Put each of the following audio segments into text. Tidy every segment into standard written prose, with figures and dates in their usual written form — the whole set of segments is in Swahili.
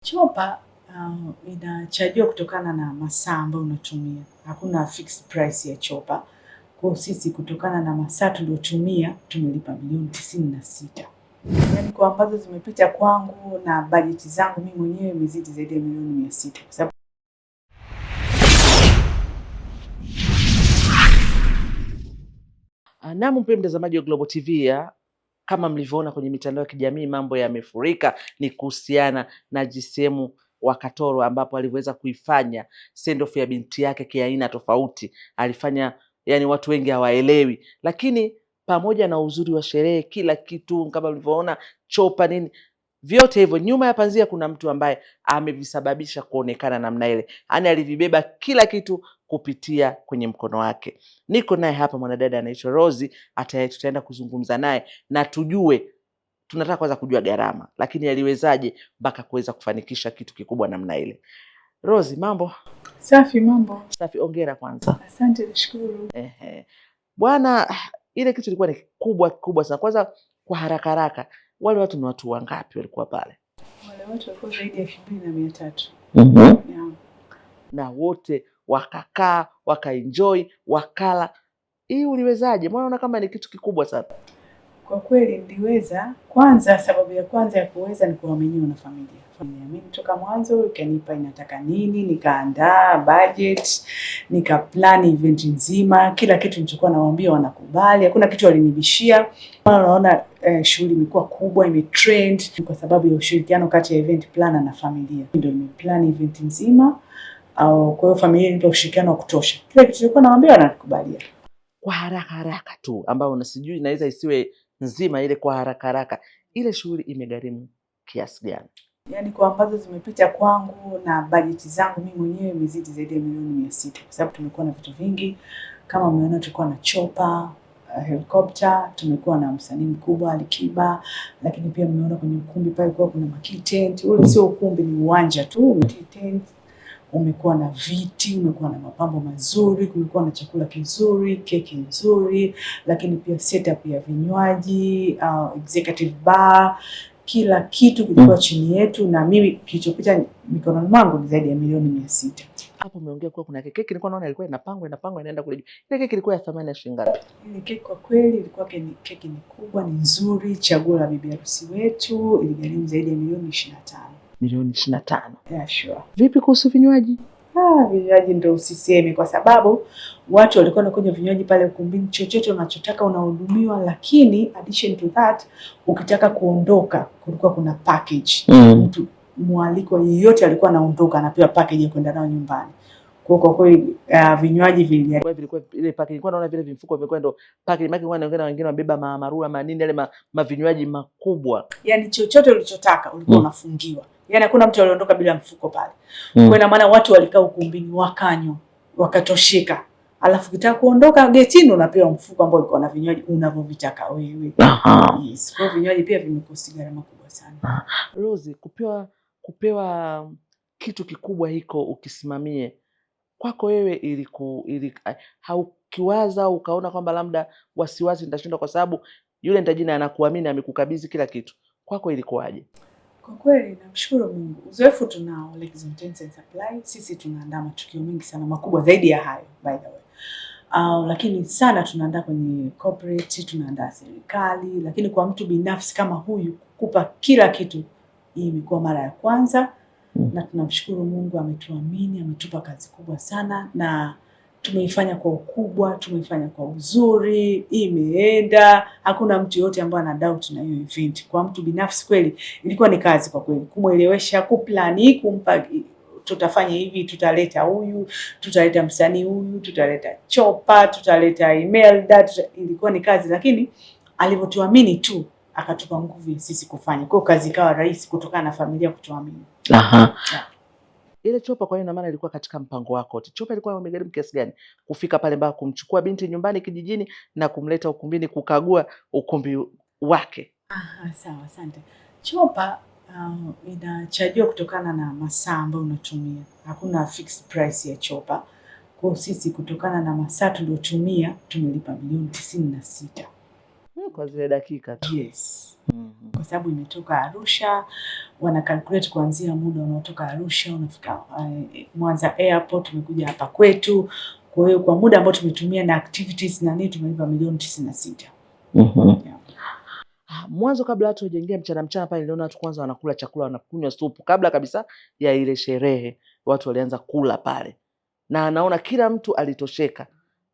Chopa inachajiwa kutokana na masaa ambayo unatumia. Hakuna fixed price ya chopa. Kwa sisi kutokana na masaa tuliotumia tumelipa milioni 96. Yaani kwa ambazo zimepita kwangu na bajeti zangu mimi mwenyewe imezidi zaidi ya milioni 600 kwa sababu Naam, mpendwa mtazamaji wa Global TV, kama mlivyoona kwenye mitandao ya kijamii mambo yamefurika, ni kuhusiana na GCM wa Katoro ambapo aliweza kuifanya send off ya binti yake kiaina tofauti. Alifanya yani watu wengi hawaelewi, lakini pamoja na uzuri wa sherehe, kila kitu kama mlivyoona, chopa nini, vyote hivyo, nyuma ya panzia kuna mtu ambaye amevisababisha kuonekana namna ile. Yaani alivibeba kila kitu kupitia kwenye mkono wake. Niko naye hapa mwanadada anaitwa Rose, tutaenda kuzungumza naye na tujue, tunataka kwanza kujua gharama, lakini aliwezaje mpaka kuweza kufanikisha kitu kikubwa namna ile. Rose, mambo? Safi. Mambo safi. Ongera kwanza. Asante, nashukuru. Bwana, ile kitu ilikuwa ni kubwa sana. Kwanza kwa haraka haraka, wale watu ni watu wangapi walikuwa pale? Wale watu walikuwa zaidi ya 2300. Yeah. Na wote wakakaa wakaenjoy wakala. Hii uliwezaje? Mbona unaona kama ni kitu kikubwa sana? Kwa kweli niliweza. Kwanza, sababu ya kwanza ya kuweza ni kuaminiwa na familia. Mimi toka mwanzo ikanipa inataka nini, nikaandaa budget, nikaplan event nzima, kila kitu nilichokuwa nawaambia wanakubali, hakuna kitu walinibishia. Unaona shughuli imekuwa kubwa, imetrend kwa sababu ya ushirikiano kati ya event planner na familia. Ndio nimeplan event nzima, au kwa hiyo familia ilipa ushirikiano wa kutosha. Kila kitu nilichokuwa nawaambia wanakubalia. Kwa haraka tu ambao unasijui inaweza isiwe nzima ile, kwa haraka ile shughuli imegharimu kiasi gani? Yaani kwa ambazo zimepita kwangu na bajeti zangu mimi mwenyewe imezidi zaidi ya milioni 600 kwa sababu tumekuwa na vitu vingi. Kama umeona tulikuwa na chopa, helicopter, tumekuwa na msanii mkubwa Alikiba, lakini pia mmeona kwenye ukumbi pale kwa kuna marquee tent. Ule sio ukumbi, ni uwanja tu, tent. Umekuwa na viti, umekuwa na mapambo mazuri, kumekuwa na chakula kizuri, keki nzuri, lakini pia setup ya vinywaji, executive bar, kila kitu kilikuwa chini yetu, na mimi kilichopita mikononi mwangu ni zaidi ya milioni 600. Hapo umeongea kwa kuna keki nilikuwa naona ilikuwa inapangwa inaenda kule juu. Ile keki ilikuwa ya thamani ya shilingi ngapi? Ile keki kwa kweli ilikuwa keki ni kubwa, ni nzuri, chaguo la bibi harusi wetu, iligharimu zaidi ya milioni 25. Milioni 25? Yeah, sure. Vipi kuhusu vinywaji? Vinywaji ndio usiseme, kwa sababu watu walikuwa wanakunywa vinywaji pale ukumbini, chochote unachotaka unahudumiwa, lakini addition to that ukitaka kuondoka kulikuwa kuna package. Mtu mwaliko yeyote alikuwa anaondoka anapewa package ya kwenda nayo nyumbani. Kwa kweli vinywaji vilikuwa ile package, nilikuwa naona vile vifuko vilikuwa ndo package, maki wanaongea na wengine wabeba marua manini yale mavinywaji makubwa. Yaani chochote ulichotaka ulikuwa unafungiwa. Yaani hakuna mtu aliondoka bila mfuko pale. Kwa ina maana watu walikaa ukumbini wakanywa, wakatosheka. Alafu ukitaka kuondoka getini unapewa mfuko ambao ulikuwa na vinywaji unavyovitaka wewe. Yes. Kwa vinywaji pia vimekosti gharama kubwa sana. Rose, kupewa kitu kikubwa hiko ukisimamie, kwako wewe haukiwaza ukaona kwamba labda wasiwasi nitashinda, kwa sababu yule nitajina anakuamini, amekukabidhi kila kitu, kwako ilikuwaje? Kwa kweli namshukuru Mungu. Uzoefu tunao Legs and Tents and Supply. Sisi tunaandaa matukio mengi sana makubwa zaidi ya hayo by the way. Lakini sana tunaandaa kwenye corporate, tunaandaa serikali, lakini kwa mtu binafsi kama huyu kukupa kila kitu, hii imekuwa mara ya kwanza. Na tunamshukuru Mungu, ametuamini, ametupa kazi kubwa sana, na tumeifanya kwa ukubwa, tumeifanya kwa uzuri, imeenda. Hakuna mtu yote ambaye ana doubt na hiyo event. Kwa mtu binafsi kweli ilikuwa ni kazi kwa kweli, kumuelewesha, kuplani, kumpa tutafanya hivi, tutaleta huyu, tutaleta msanii huyu, tutaleta chopa, tutaleta Imelda, ilikuwa ni kazi, lakini alivyotuamini tu akatupa nguvu ya sisi kufanya. Kwa kazi ikawa rahisi kutokana na familia kutuamini. Ile chopa kwa hiyo na maana ilikuwa katika mpango wako. Chopa ilikuwa imegharimu kiasi gani kufika pale mpaka kumchukua binti nyumbani kijijini na kumleta ukumbini kukagua ukumbi wake? Sawa, asante. Chopa inachajiwa kutokana na masaa ambayo unatumia. Hakuna fixed price ya chopa. Kwa sisi kutokana na masaa tuliotumia tumelipa milioni 96. kwa zile dakika tu. Yes. Kwa sababu imetoka Arusha, wana calculate kuanzia muda unaotoka Arusha unafika Mwanza airport, umekuja hapa kwetu. Kwa hiyo kwa muda ambao tumetumia na activities na nini tumelipa milioni 96. Yeah. Mwanzo kabla watu wajengia mchana pale niliona watu kwanza wanakula chakula, wanakunywa supu kabla kabisa ya ile sherehe. Watu walianza kula pale. Na naona kila mtu alitosheka.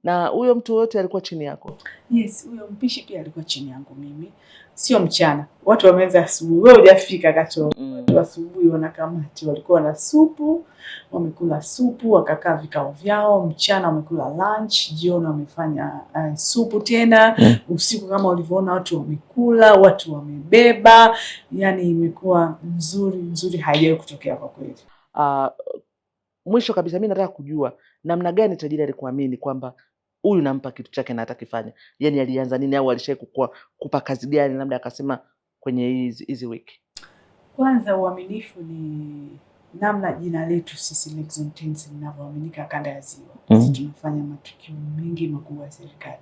Na huyo mtu yote alikuwa chini yako? Yes, huyo mpishi pia alikuwa chini yangu mimi. Sio mchana. Watu wameanza asubuhi. Wewe hujafika Katoro. Watu asubuhi wanakamati walikuwa na supu, wamekula supu, wakakaa vikao vyao, mchana wamekula lunch, jioni wamefanya supu tena, usiku kama ulivyoona watu wamekula, watu wamebeba, yani imekuwa nzuri haijawahi kutokea kwa kweli. Mwisho kabisa mimi nataka kujua namna gani tajiri alikuamini kwamba huyu nampa kitu chake na atakifanya. Yaani alianza nini au kupa kazi gani labda akasema kwenye hizi wiki? Kwanza uaminifu ni namna jina letu sisi Lexon Tents linavyoaminika kanda ya Ziwa. Sisi tunafanya matukio mengi makubwa ya serikali.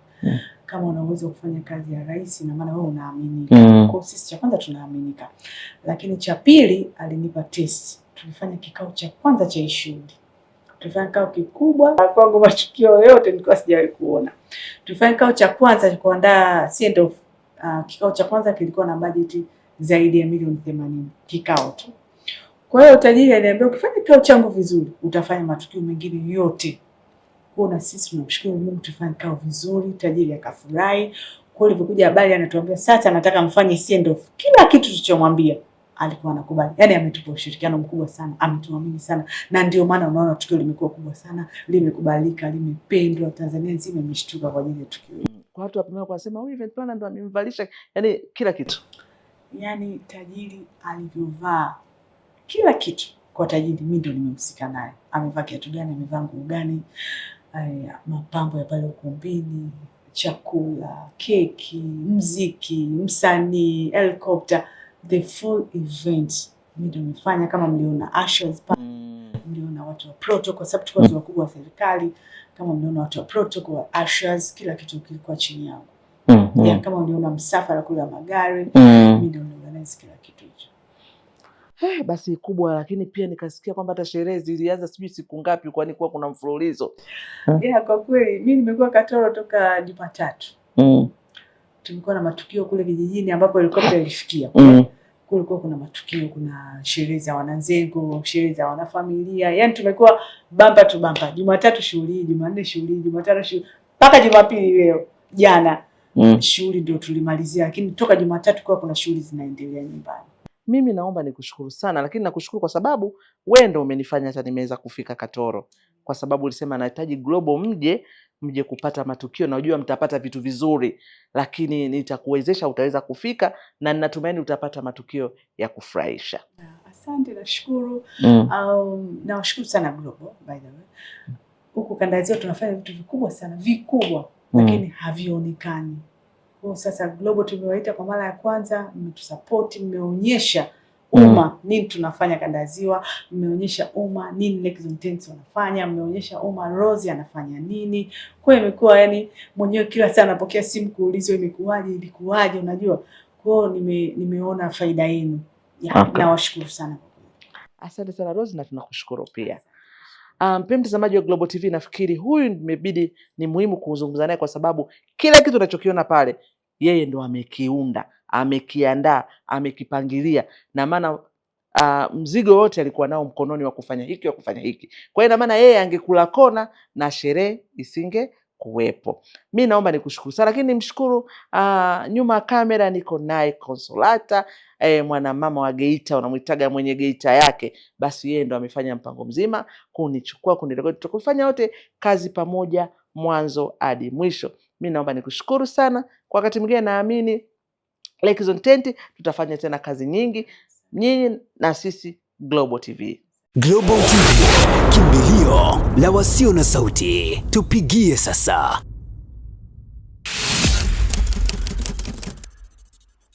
Kama una uwezo kufanya kazi ya rais na maana wewe unaaminika. Kwa sisi cha kwanza tunaaminika. Lakini cha pili alinipa test. Tulifanya kikao cha kwanza cha ishuli. Tulifanya kikao kikubwa, kwangu matukio yote nilikuwa sijawahi kuona. Tulifanya kikao cha kwanza kuandaa send off. Kikao cha kwanza kilikuwa na bajeti zaidi ya milioni 80 kikao tu. Kwa hiyo tajiri aliniambia ukifanya kikao changu vizuri utafanya matukio mengine yote. Kwa na sisi tunamshukuru Mungu tufanye kikao vizuri, tajiri akafurahi. Kwa hiyo ilipokuja habari anatuambia sasa nataka mfanye send off. Kila kitu tulichomwambia alikuwa anakubali. Yaani ametupa ushirikiano mkubwa sana, ametuamini sana. Na ndio maana unaona tukio limekuwa kubwa sana, limekubalika, limependwa, Tanzania nzima imeshtuka kwa ajili ya tukio hili. Kwa watu wapimao wanasema huyu event planner ndo amemvalisha, yaani kila kitu. Yaani tajiri alivyovaa kila kitu kwa tajiri mimi ndo nimehusika naye. Amevaa kiatu gani, amevaa nguo gani, mapambo ya pale ukumbini, chakula, keki, muziki, msanii, helicopter, the full event mimi ndo nimefanya. Kama mliona ushers pale, mliona watu wa protocol kwa sababu tulikuwa wakubwa wa serikali, kama mliona watu wa protocol wa ushers, kila kitu kilikuwa chini yangu. Kama mliona msafara kule wa magari, mimi ndo niliorganize kila kitu hicho. Basi kubwa, lakini pia nikasikia kwamba hata sherehe zilianza sijui siku ngapi, kwani kwa kuna mfululizo. Kwa kweli mimi nimekuwa Katoro toka Jumatatu. Tulikuwa na matukio kule kijijini ambapo helikopta ilifikia. Kulikuwa kuna matukio, kuna sherehe za wananzengo, sherehe za wanafamilia. Yaani tumekuwa bamba tu bamba. Jumatatu shughuli, Jumanne shughuli, Jumatano shughuli, mpaka Jumapili leo jana. Shughuli ndio tulimalizia, lakini toka Jumatatu kwa kuna shughuli zinaendelea nyumbani. Mimi naomba nikushukuru sana, lakini nakushukuru kwa sababu wewe ndio umenifanya hata nimeweza kufika Katoro. Kwa sababu ulisema nahitaji Global mje kupata matukio, na unajua mtapata vitu vizuri, lakini nitakuwezesha, utaweza kufika na ninatumaini utapata matukio ya kufurahisha. Asante, nashukuru. Nawashukuru sana Global by the way. Huko kanda ya Ziwa tunafanya vitu vikubwa sana, vikubwa, lakini havionekani. Kwa sasa Global tumewaita kwa mara ya kwanza, mmetusupport, mmeonyesha umma nini tunafanya kanda ya Ziwa, mmeonyesha umma nini Lexon Tents wanafanya, mmeonyesha umma Rose anafanya nini. Kwa hiyo imekuwa yani mwenyewe kila saa napokea simu kuulizwa ilikuwaje, unajua. Kwa hiyo nimeona faida yenu. Nawashukuru sana. Asante sana Rose, na tunakushukuru pia. Mtazamaji wa Global TV, nafikiri huyu imebidi ni muhimu kuzungumza naye kwa sababu kila kitu tunachokiona pale yeye ndo amekiunda, amekiandaa, amekipangilia, na maana mzigo wote alikuwa nao mkononi wa kufanya hiki wa kufanya hiki. Kwa hiyo na maana yeye angekula kona na sherehe isinge kuwepo. Mimi naomba nikushukuru sana, lakini nimshukuru nyuma ya kamera niko naye Consolata, mwana mama wa Geita, unamuitaga mwenye Geita yake. Basi yeye ndo amefanya mpango mzima kunichukua kunirekodi, tukufanya wote kazi pamoja mwanzo hadi mwisho. Mimi naomba nikushukuru sana. Kwa wakati mwingine naamini Lexon Tents tutafanya tena kazi nyingi, nyinyi na sisi Global TV. Global TV, kimbilio la wasio na sauti. Tupigie sasa